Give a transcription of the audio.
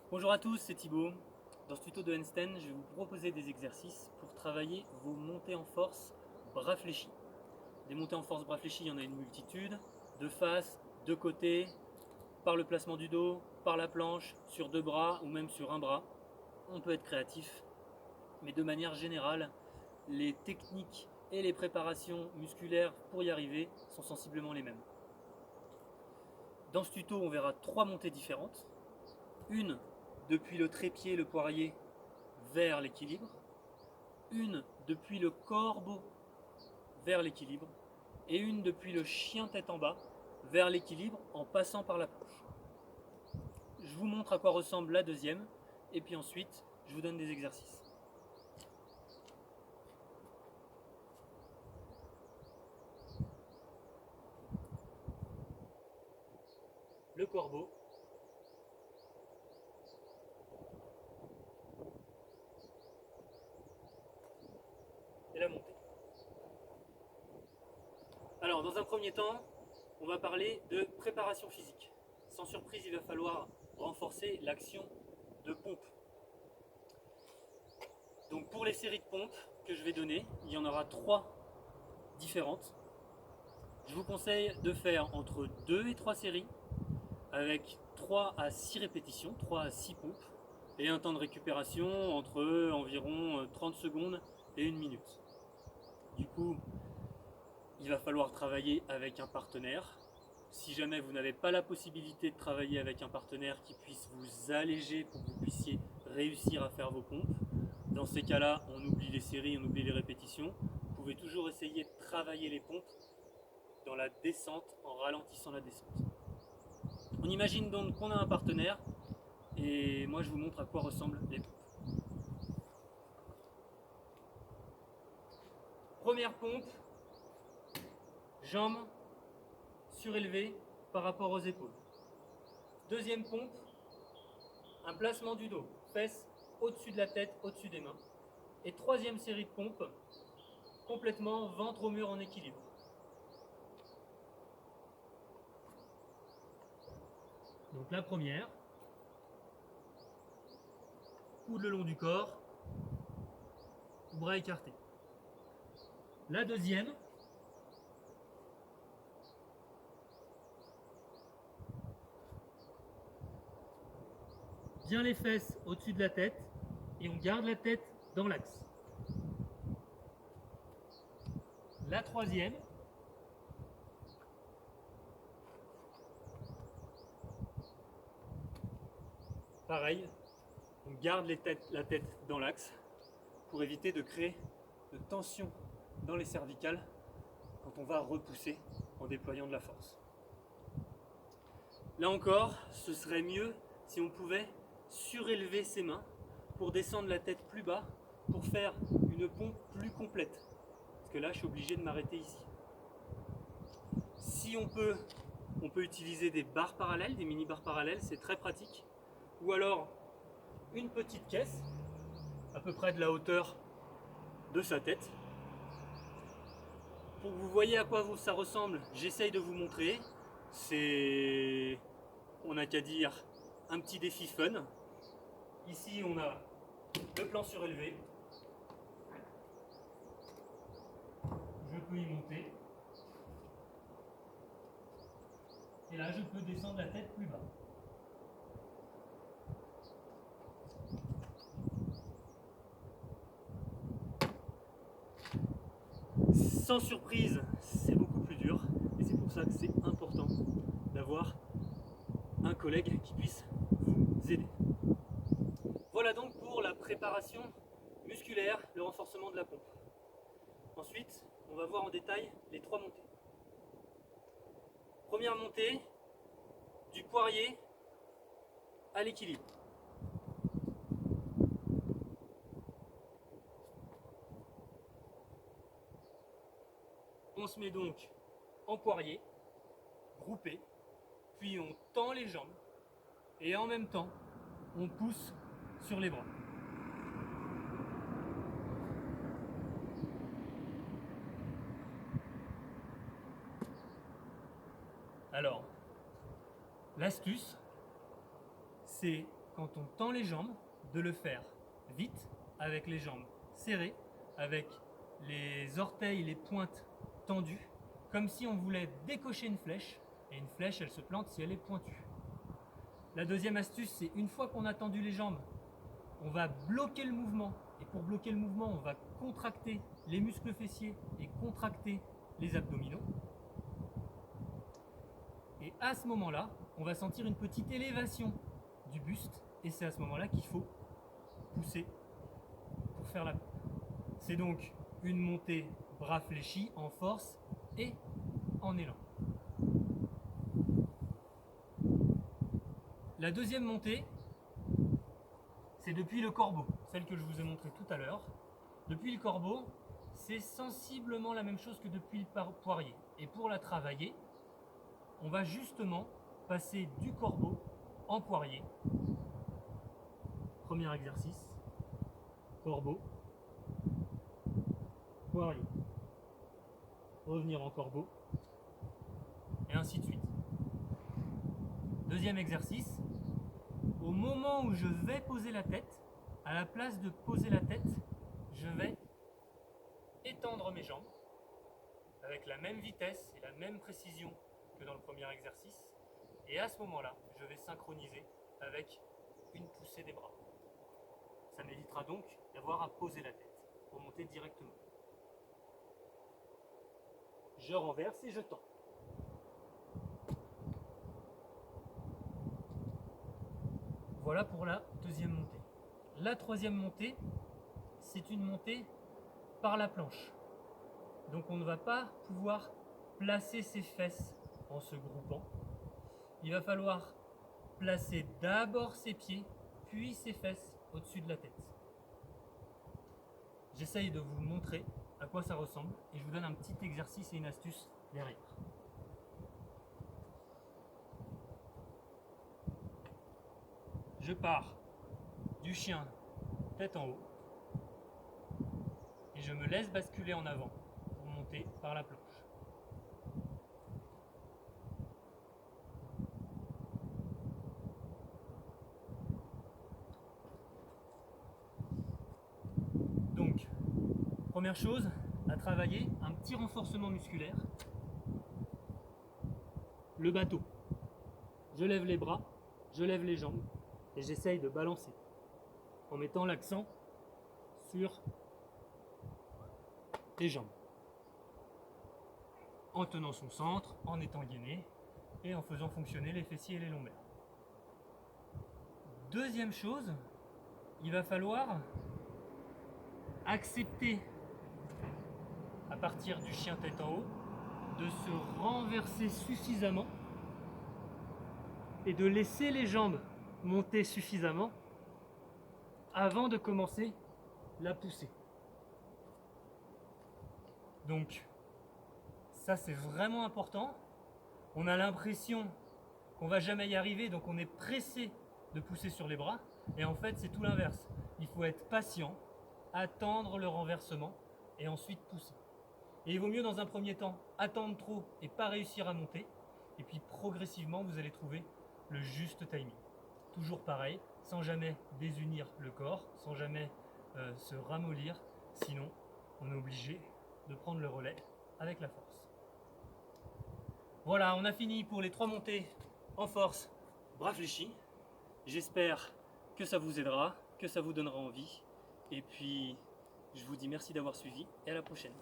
Bonjour à tous, c'est Thibaut. Dans ce tuto de handstand, je vais vous proposer des exercices pour travailler vos montées en force bras fléchis. Des montées en force bras fléchis, il y en a une multitude, de face, de côté, par le placement du dos, par la planche, sur deux bras ou même sur un bras. On peut être créatif, mais de manière générale, les techniques et les préparations musculaires pour y arriver sont sensiblement les mêmes. Dans ce tuto, on verra trois montées différentes. Une depuis le trépied, le poirier, vers l'équilibre, une depuis le corbeau vers l'équilibre, et une depuis le chien tête en bas vers l'équilibre en passant par la planche. Je vous montre à quoi ressemble la deuxième, et puis ensuite, je vous donne des exercices. Le corbeau, et la montée. Alors, dans un premier temps, on va parler de préparation physique. Sans surprise, il va falloir renforcer l'action de pompe. Donc pour les séries de pompes que je vais donner, il y en aura trois différentes. Je vous conseille de faire entre 2 et 3 séries avec 3 à 6 répétitions, 3 à 6 pompes et un temps de récupération entre environ 30 secondes et 1 minute. Du coup, il va falloir travailler avec un partenaire. Si jamais vous n'avez pas la possibilité de travailler avec un partenaire qui puisse vous alléger pour que vous puissiez réussir à faire vos pompes, dans ces cas-là, on oublie les séries, on oublie les répétitions. Vous pouvez toujours essayer de travailler les pompes dans la descente en ralentissant la descente. On imagine donc qu'on a un partenaire et moi je vous montre à quoi ressemblent les pompes. Première pompe, jambes surélevées par rapport aux épaules. Deuxième pompe, un placement du dos, fesses au-dessus de la tête, au-dessus des mains. Et troisième série de pompes, complètement ventre au mur en équilibre. Donc la première, coude le long du corps, bras écartés. La deuxième, bien les fesses au-dessus de la tête et on garde la tête dans l'axe. La troisième, pareil, on garde la tête dans l'axe pour éviter de créer de tension dans les cervicales quand on va repousser en déployant de la force. Là encore, ce serait mieux si on pouvait surélever ses mains pour descendre la tête plus bas pour faire une pompe plus complète. Parce que là, je suis obligé de m'arrêter ici. Si on peut utiliser des barres parallèles, des mini barres parallèles, c'est très pratique. Ou alors une petite caisse, à peu près de la hauteur de sa tête. Pour que vous voyez à quoi ça ressemble, j'essaye de vous montrer. On n'a qu'à dire, un petit défi fun. Ici, on a le plan surélevé. Je peux y monter. Et là, je peux descendre la tête plus bas. Sans surprise, c'est beaucoup plus dur. Et c'est pour ça que c'est important d'avoir un collègue qui puisse vous aider. Voilà donc pour la préparation musculaire, le renforcement de la pompe. Ensuite, on va voir en détail les trois montées. Première montée, du poirier à l'équilibre. On se met donc en poirier, groupé, puis on tend les jambes et en même temps, on pousse sur les bras. Alors, l'astuce, c'est quand on tend les jambes, de le faire vite, avec les jambes serrées, avec les orteils, les pointes tendues, comme si on voulait décocher une flèche, et une flèche, elle se plante si elle est pointue. La deuxième astuce, c'est une fois qu'on a tendu les jambes, on va bloquer le mouvement. Et pour bloquer le mouvement, on va contracter les muscles fessiers et contracter les abdominaux. Et à ce moment-là, on va sentir une petite élévation du buste. Et c'est à ce moment-là qu'il faut pousser pour faire la pompe. C'est donc une montée bras fléchis en force et en élan. La deuxième montée, c'est depuis le corbeau, celle que je vous ai montrée tout à l'heure. Depuis le corbeau, c'est sensiblement la même chose que depuis le poirier. Et pour la travailler, on va justement passer du corbeau en poirier. Premier exercice, corbeau, poirier. Revenir en corbeau, et ainsi de suite. Deuxième exercice, au moment où je vais poser la tête, à la place de poser la tête, je vais étendre mes jambes avec la même vitesse et la même précision que dans le premier exercice. Et à ce moment-là, je vais synchroniser avec une poussée des bras. Ça m'évitera donc d'avoir à poser la tête pour monter directement. Je renverse et je tends. Voilà pour la deuxième montée. La troisième montée, c'est une montée par la planche. Donc on ne va pas pouvoir placer ses fesses en se groupant. Il va falloir placer d'abord ses pieds, puis ses fesses au-dessus de la tête. J'essaye de vous montrer à quoi ça ressemble et je vous donne un petit exercice et une astuce derrière. Je pars du chien tête en haut et je me laisse basculer en avant pour monter par la planche. Donc, première chose à travailler, un petit renforcement musculaire. Le bateau. Je lève les bras, je lève les jambes et j'essaye de balancer en mettant l'accent sur les jambes, en tenant son centre, en étant gainé et en faisant fonctionner les fessiers et les lombaires. Deuxième chose, il va falloir accepter à partir du chien tête en haut de se renverser suffisamment et de laisser les jambes monter suffisamment avant de commencer la poussée. Donc ça c'est vraiment important. On a l'impression qu'on va jamais y arriver, donc on est pressé de pousser sur les bras, et en fait c'est tout l'inverse. Il faut être patient, attendre le renversement et ensuite pousser. Et il vaut mieux dans un premier temps attendre trop et pas réussir à monter, et puis progressivement vous allez trouver le juste timing. Toujours pareil, sans jamais désunir le corps, sans jamais se ramollir, sinon on est obligé de prendre le relais avec la force. Voilà, on a fini pour les 3 montées en force, bras fléchis. J'espère que ça vous aidera, que ça vous donnera envie. Et puis, je vous dis merci d'avoir suivi et à la prochaine.